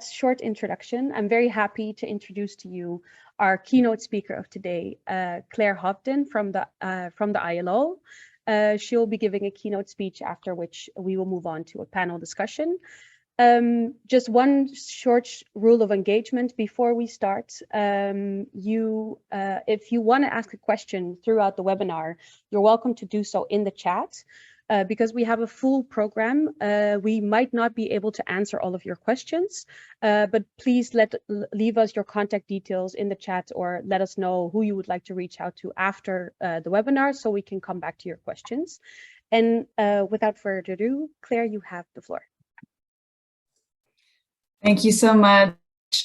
short introduction, I'm very happy to introduce to you our keynote speaker of today, Claire Hobden from the ILO. She'll be giving a keynote speech, after which we will move on to a panel discussion. Just one short rule of engagement before we start. If you want to ask a question throughout the webinar, you're welcome to do so in the chat. Because we have a full program, we might not be able to answer all of your questions, but please leave us your contact details in the chat, or let us know who you would like to reach out to after the webinar, so we can come back to your questions. And without further ado, Claire, you have the floor. Thank you so much.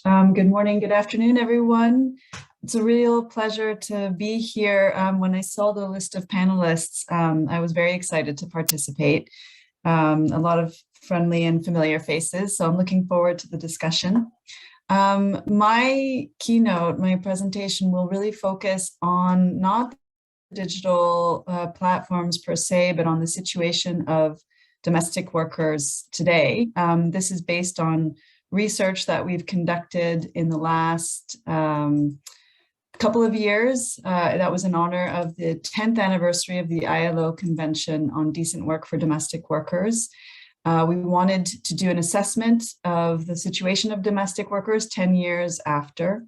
Good morning, good afternoon, everyone. It's a real pleasure to be here. When I saw the list of panelists, I was very excited to participate. A lot of friendly and familiar faces, so I'm looking forward to the discussion. My keynote, my presentation will really focus on not digital platforms per se, but on the situation of domestic workers today. This is based on research that we've conducted in the last couple of years. That was in honor of the 10th anniversary of the ILO Convention on Decent Work for Domestic Workers. We wanted to do an assessment of the situation of domestic workers 10 years after.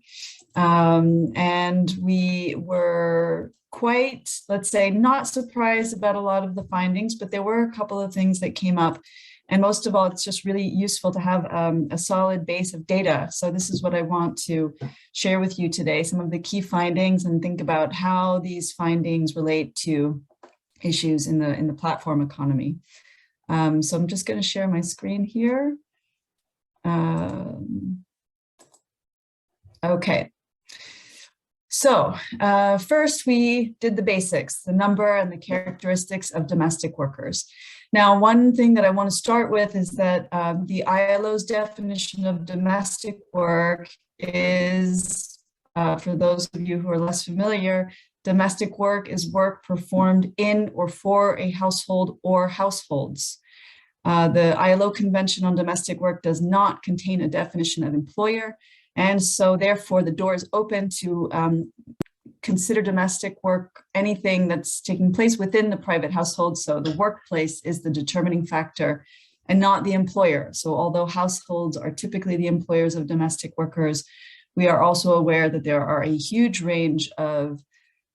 And we were quite, let's say, not surprised about a lot of the findings, but there were a couple of things that came up. And most of all, it's just really useful to have a solid base of data. So this is what I want to share with you today, some of the key findings, and think about how these findings relate to issues in the platform economy. So I'm just going to share my screen here. Okay. So first, we did the basics, the number and the characteristics of domestic workers. Now, one thing that I want to start with is that the ILO's definition of domestic work is, for those of you who are less familiar, domestic work is work performed in or for a household or households. The ILO Convention on Domestic Work does not contain a definition of employer, and so therefore the door is open to consider domestic work anything that's taking place within the private household. So the workplace is the determining factor and not the employer. So although households are typically the employers of domestic workers, we are also aware that there are a huge range of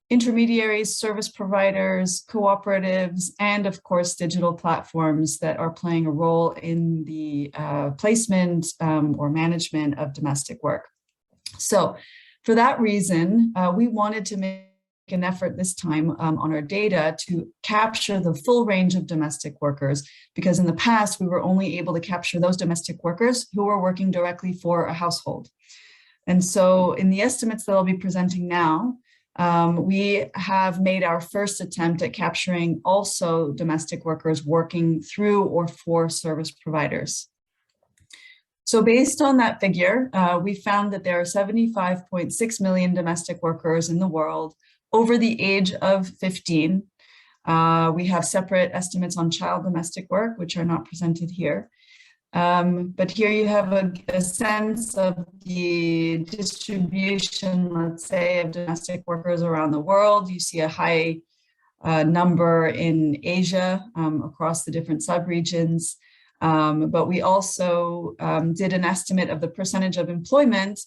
intermediaries, service providers, cooperatives, and of course, digital platforms that are playing a role in the placement or management of domestic work. So for that reason, we wanted to make an effort this time on our data to capture the full range of domestic workers, because in the past, we were only able to capture those domestic workers who were working directly for a household. And so in the estimates that I'll be presenting now, we have made our first attempt at capturing also domestic workers working through or for service providers. So based on that figure, we found that there are 75.6 million domestic workers in the world over the age of 15. We have separate estimates on child domestic work, which are not presented here. But here you have a sense of the distribution, let's say, of domestic workers around the world. You see a high number in Asia across the different subregions. But we also did an estimate of the percentage of employment,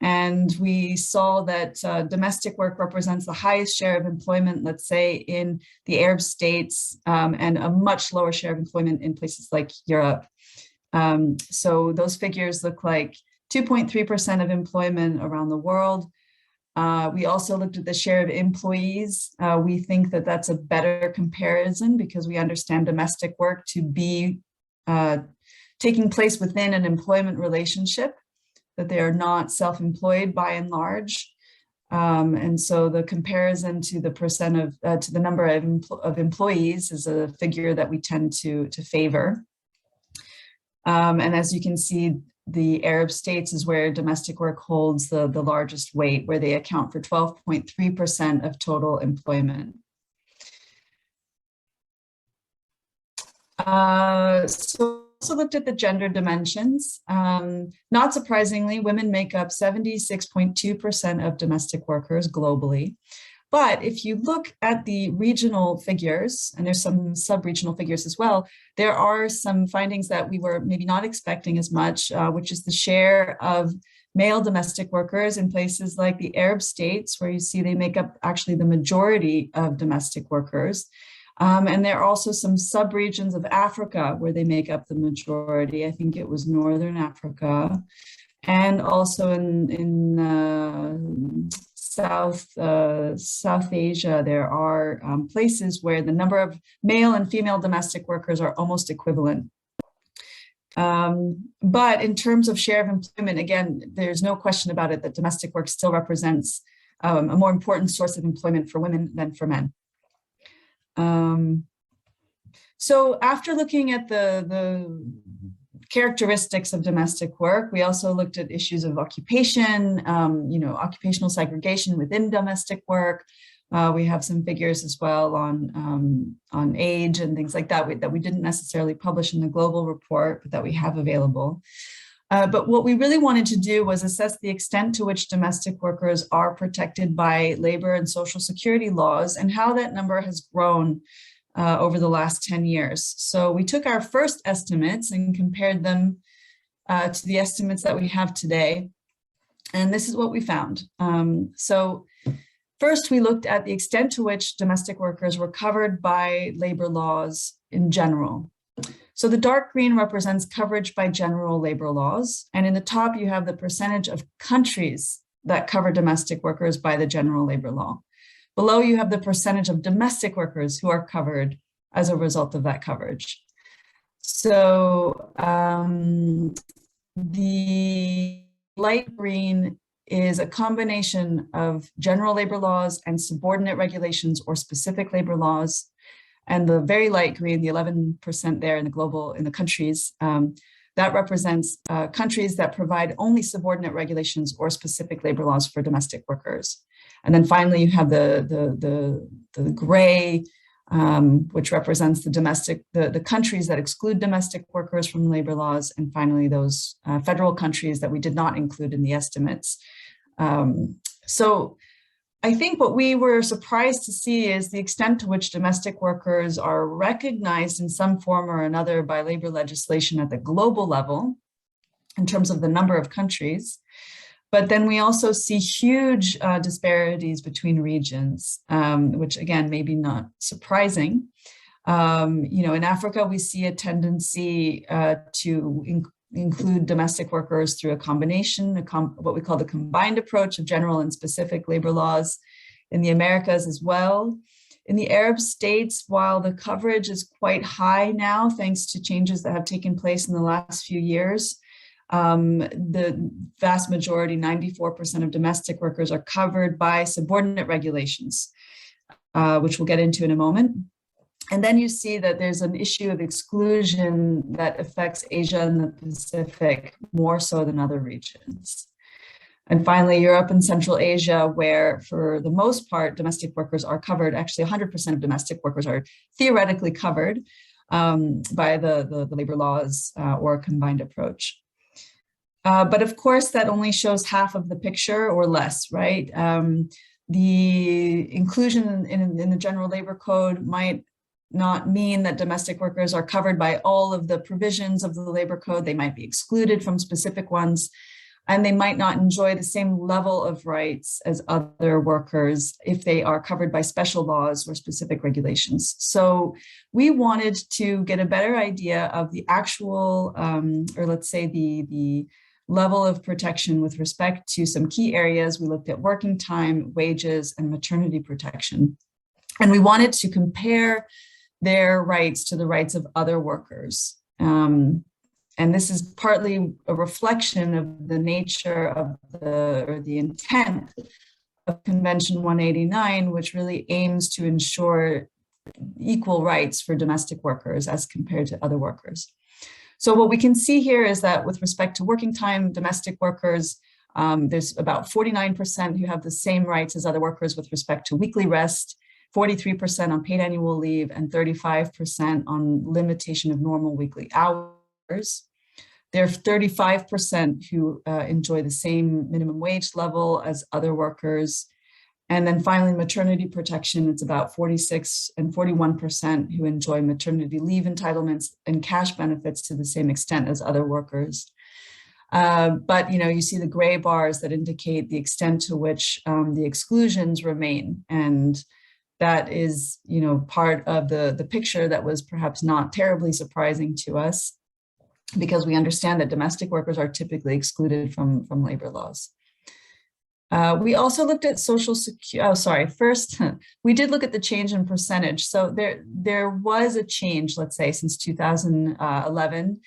and we saw that domestic work represents the highest share of employment, let's say, in the Arab states, and a much lower share of employment in places like Europe. So those figures look like 2.3% of employment around the world. We also looked at the share of employees. We think that that's a better comparison because we understand domestic work to be taking place within an employment relationship, that they are not self-employed by and large. And so the comparison to the percent of, to the number of employees is a figure that we tend to favor. And as you can see, the Arab states is where domestic work holds the largest weight, where they account for 12.3% of total employment. So also looked at the gender dimensions. Not surprisingly, women make up 76.2% of domestic workers globally. But if you look at the regional figures, and there's some sub-regional figures as well, there are some findings that we were maybe not expecting as much, which is the share of male domestic workers in places like the Arab states, where you see they make up actually the majority of domestic workers. And there are also some sub-regions of Africa where they make up the majority. I think it was Northern Africa, and also in South Asia, there are places where the number of male and female domestic workers are almost equivalent. But in terms of share of employment, again, there's no question about it that domestic work still represents a more important source of employment for women than for men. So after looking at the characteristics of domestic work, we also looked at issues of occupation, occupational segregation within domestic work. We have some figures as well on age and things like that that we didn't necessarily publish in the global report, but that we have available. But what we really wanted to do was assess the extent to which domestic workers are protected by labor and social security laws and how that number has grown over the last 10 years. So we took our first estimates and compared them to the estimates that we have today. And this is what we found. So first, we looked at the extent to which domestic workers were covered by labor laws in general. So the dark green represents coverage by general labor laws. And in the top, you have the percentage of countries that cover domestic workers by the general labor law. Below, you have the percentage of domestic workers who are covered as a result of that coverage. So the light green is a combination of general labor laws and subordinate regulations or specific labor laws. And the very light green, the 11% there in the countries, that represents countries that provide only subordinate regulations or specific labor laws for domestic workers. And then finally, you have the gray, which represents the countries that exclude domestic workers from labor laws. And finally, those federal countries that we did not include in the estimates. So I think what we were surprised to see is the extent to which domestic workers are recognized in some form or another by labor legislation at the global level in terms of the number of countries. But then we also see huge disparities between regions, which again, maybe not surprising. In Africa, we see a tendency to include domestic workers through a combination, what we call the combined approach of general and specific labor laws. In the Americas as well. In the Arab states, while the coverage is quite high now, thanks to changes that have taken place in the last few years, the vast majority, 94% of domestic workers are covered by subordinate regulations, which we'll get into in a moment. And then you see that there's an issue of exclusion that affects Asia and the Pacific more so than other regions. And finally, Europe and Central Asia, where for the most part, domestic workers are covered. Actually, 100% of domestic workers are theoretically covered by the labor laws or a combined approach. But of course, that only shows half of the picture or less, right? The inclusion in the General Labor Code might not mean that domestic workers are covered by all of the provisions of the labor code. They might be excluded from specific ones, and they might not enjoy the same level of rights as other workers if they are covered by special laws or specific regulations. So we wanted to get a better idea of the actual, or let's say the level of protection with respect to some key areas. We looked at working time, wages, and maternity protection. And we wanted to compare their rights to the rights of other workers. And this is partly a reflection of the nature of the intent of Convention 189, which really aims to ensure equal rights for domestic workers as compared to other workers. So what we can see here is that with respect to working time, domestic workers, there's about 49% who have the same rights as other workers with respect to weekly rest, 43% on paid annual leave, and 35% on limitation of normal weekly hours. workers. There are 35% who enjoy the same minimum wage level as other workers. And then finally, maternity protection, it's about 46 and 41% who enjoy maternity leave entitlements and cash benefits to the same extent as other workers. But you see the gray bars that indicate the extent to which the exclusions remain. And that is, part of the picture that was perhaps not terribly surprising to us, because we understand that domestic workers are typically excluded from labor laws. We also looked at social security. First, we did look at the change in percentage. So there was a change, let's say, since 2011.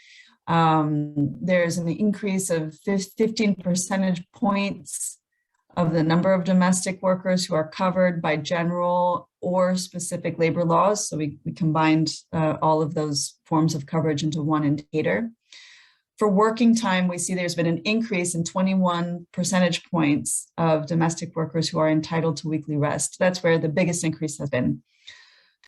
There's an increase of 15 percentage points of the number of domestic workers who are covered by general or specific labor laws. So we combined all of those forms of coverage into one indicator. For working time, we see there's been an increase in 21 percentage points of domestic workers who are entitled to weekly rest. That's where the biggest increase has been.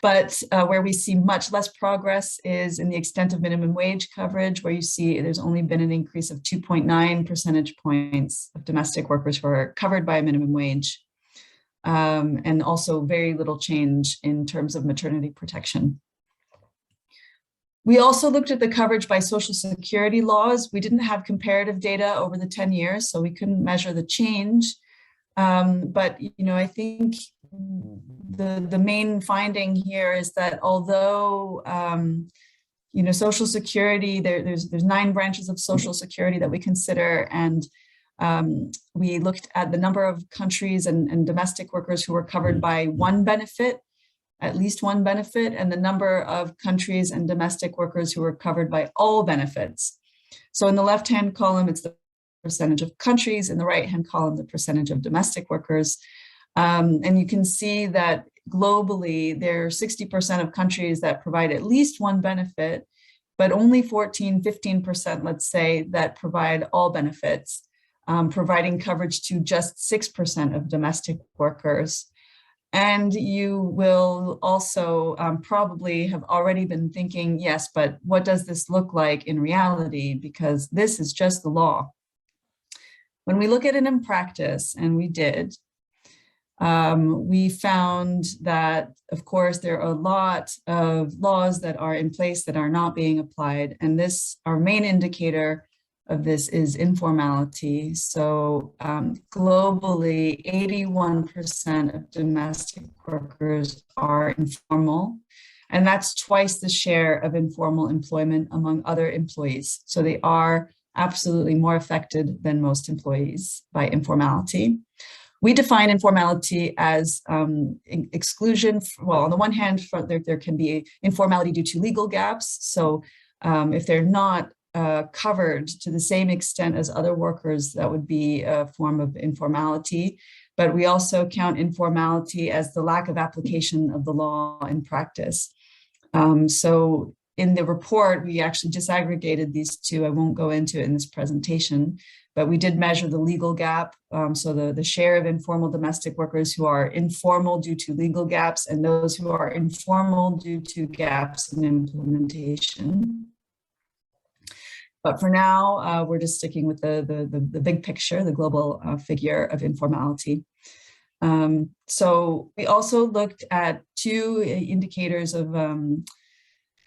But where we see much less progress is in the extent of minimum wage coverage, where you see there's only been an increase of 2.9 percentage points of domestic workers who are covered by a minimum wage, and also very little change in terms of maternity protection. We also looked at the coverage by Social Security laws. We didn't have comparative data over the 10 years, so we couldn't measure the change. But I think the main finding here is that although Social Security, there's 9 branches of Social Security that we consider, and we looked at the number of countries and domestic workers who were covered by one benefit, at least one benefit, and the number of countries and domestic workers who were covered by all benefits. So in the left-hand column, it's the percentage of countries, in the right-hand column, the percentage of domestic workers. And you can see that globally, there are 60% of countries that provide at least one benefit, but only 15%, let's say, that provide all benefits, providing coverage to just 6% of domestic workers. And you will also probably have already been thinking, yes, but what does this look like in reality? Because this is just the law. When we look at it in practice, and we did, we found that, of course, there are a lot of laws that are in place that are not being applied. And our main indicator of this is informality. So globally, 81% of domestic workers are informal, and that's twice the share of informal employment among other employees. So they are absolutely more affected than most employees by informality. We define informality as exclusion. Well, on the one hand, there can be informality due to legal gaps. So if they're not covered to the same extent as other workers, that would be a form of informality. But we also count informality as the lack of application of the law in practice. So in the report, we actually disaggregated these two. I won't go into it in this presentation, but we did measure the legal gap. So the share of informal domestic workers who are informal due to legal gaps, and those who are informal due to gaps in implementation. But for now, we're just sticking with the big picture, the global figure of informality. So we also looked at 2 indicators of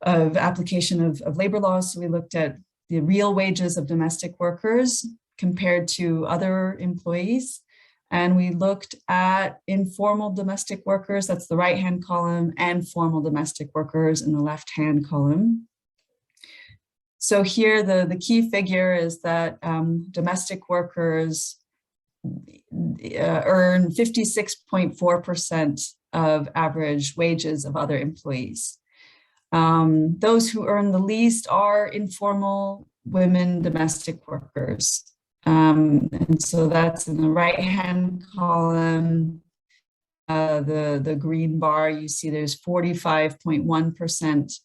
application of labor laws. So we looked at the real wages of domestic workers compared to other employees. And we looked at informal domestic workers, that's the right-hand column, and formal domestic workers in the left-hand column. So here, the key figure is that domestic workers earn 56.4% of average wages of other employees. Those who earn the least are informal women domestic workers. And so that's in the right-hand column. The green bar, you see there's 45.1%.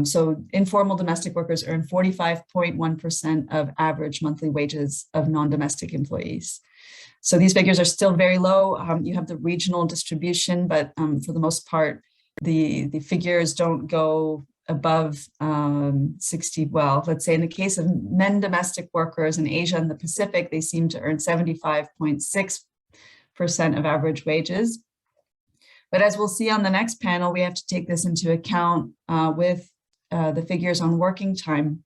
So informal domestic workers earn 45.1% of average monthly wages of non-domestic employees. So these figures are still very low. You have the regional distribution, but for the most part, the figures don't go above 60, well, let's say in the case of men domestic workers in Asia and the Pacific, they seem to earn 75.6% of average wages. But as we'll see on the next panel, we have to take this into account with the figures on working time.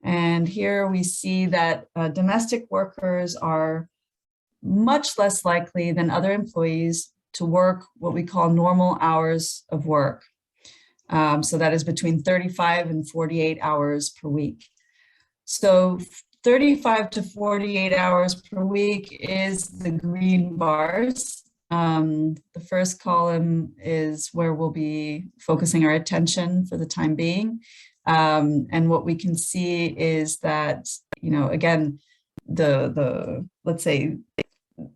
And here we see that domestic workers are much less likely than other employees to work what we call normal hours of work. So that is between 35 and 48 hours per week. So 35 to 48 hours per week is the green bars. The first column is where we'll be focusing our attention for the time being. And what we can see is that, again, let's say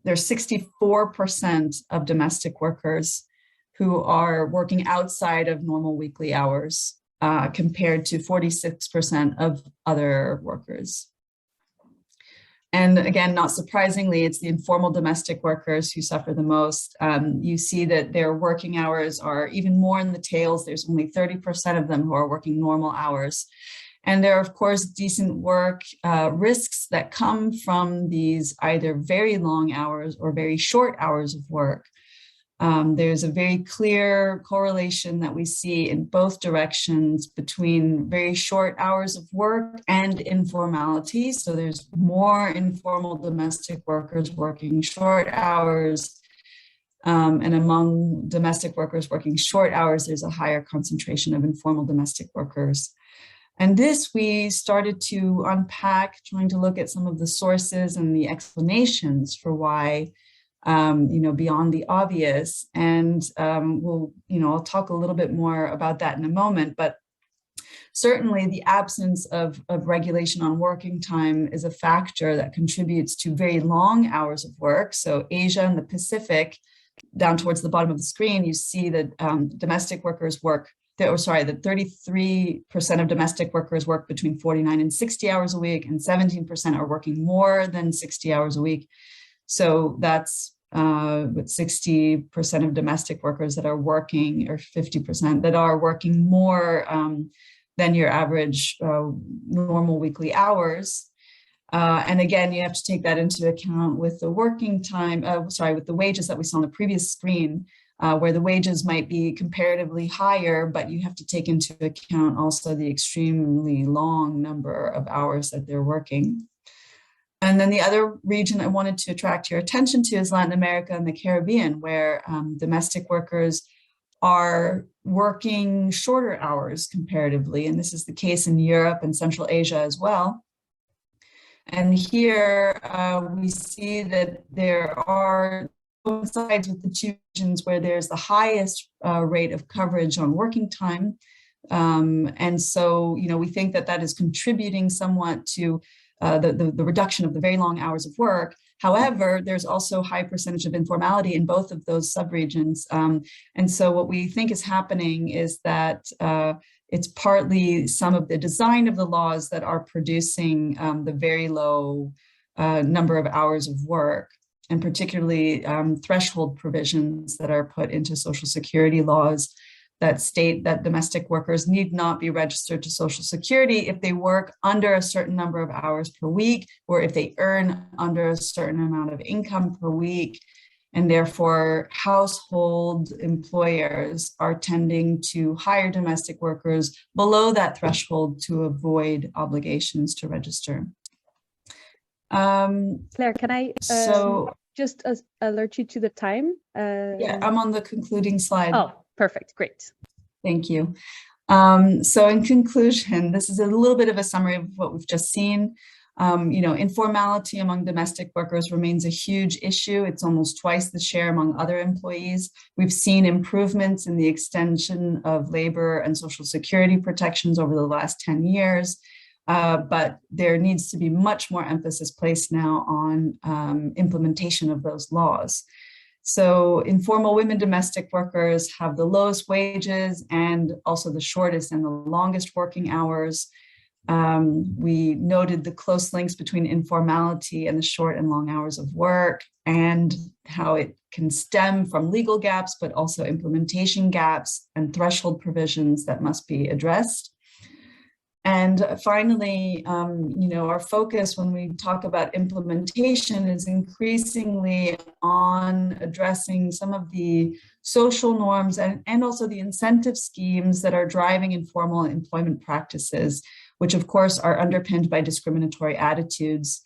there's 64% of domestic workers who are working outside of normal weekly hours, compared to 46% of other workers. And again, not surprisingly, it's the informal domestic workers who suffer the most. You see that their working hours are even more in the tails. There's only 30% of them who are working normal hours. And there are, of course, decent work risks that come from these either very long hours or very short hours of work. There's a very clear correlation that we see in both directions between very short hours of work and informality. So there's more informal domestic workers working short hours. And among domestic workers working short hours, there's a higher concentration of informal domestic workers. And this we started to unpack, trying to look at some of the sources and the explanations for why, beyond the obvious. And I'll talk a little bit more about that in a moment, but certainly the absence of regulation on working time is a factor that contributes to very long hours of work. So Asia and the Pacific, down towards the bottom of the screen, you see that domestic workers work, that 33% of domestic workers work between 49 and 60 hours a week, and 17% are working more than 60 hours a week. So that's with 60% of domestic workers that are working, or 50% that are working more than your average normal weekly hours. And again, you have to take that into account with the working time, with the wages that we saw on the previous screen, where the wages might be comparatively higher, but you have to take into account also the extremely long number of hours that they're working. And then the other region I wanted to attract your attention to is Latin America and the Caribbean, where domestic workers are working shorter hours comparatively. And this is the case in Europe and Central Asia as well. And here we see that there are coincides with the two regions where there's the highest rate of coverage on working time. And so, we think that that is contributing somewhat to the reduction of the very long hours of work. However, there's also a high percentage of informality in both of those subregions. And so what we think is happening is that it's partly some of the design of the laws that are producing the very low number of hours of work, and particularly threshold provisions that are put into Social Security laws that state that domestic workers need not be registered to Social Security if they work under a certain number of hours per week, or if they earn under a certain amount of income per week. And therefore, household employers are tending to hire domestic workers below that threshold to avoid obligations to register. Claire, can I just alert you to the time? Yeah, I'm on the concluding slide. Oh, perfect. Great. Thank you. So in conclusion, this is a little bit of a summary of what we've just seen. Informality among domestic workers remains a huge issue. It's almost twice the share among other employees. We've seen improvements in the extension of labor and Social Security protections over the last 10 years. But there needs to be much more emphasis placed now on implementation of those laws. So informal women domestic workers have the lowest wages and also the shortest and the longest working hours. We noted the close links between informality and the short and long hours of work, and how it can stem from legal gaps, but also implementation gaps and threshold provisions that must be addressed. And finally, our focus when we talk about implementation is increasingly on addressing some of the social norms and also the incentive schemes that are driving informal employment practices, which of course are underpinned by discriminatory attitudes.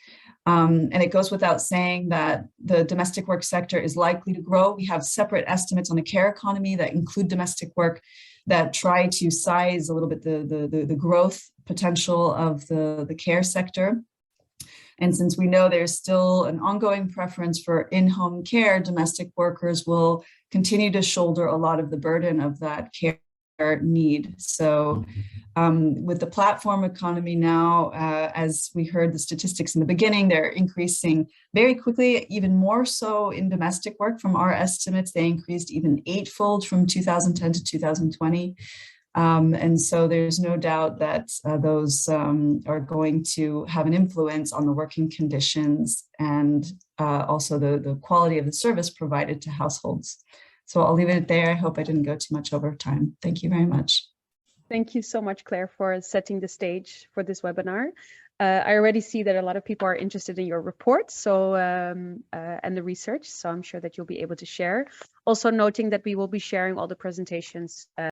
And it goes without saying that the domestic work sector is likely to grow. We have separate estimates on the care economy that include domestic work that try to size a little bit the growth potential of the care sector. And since we know there's still an ongoing preference for in-home care, domestic workers will continue to shoulder a lot of the burden of that care need. So with the platform economy now, as we heard the statistics in the beginning, they're increasing very quickly, even more so in domestic work. From our estimates, they increased even 8-fold from 2010 to 2020. And so there's no doubt that those are going to have an influence on the working conditions and also the quality of the service provided to households. So I'll leave it there. I hope I didn't go too much over time. Thank you very much. Thank you so much, Claire, for setting the stage for this webinar. I already see that a lot of people are interested in your report, so and the research, so I'm sure that you'll be able to share. Also noting that we will be sharing all the presentations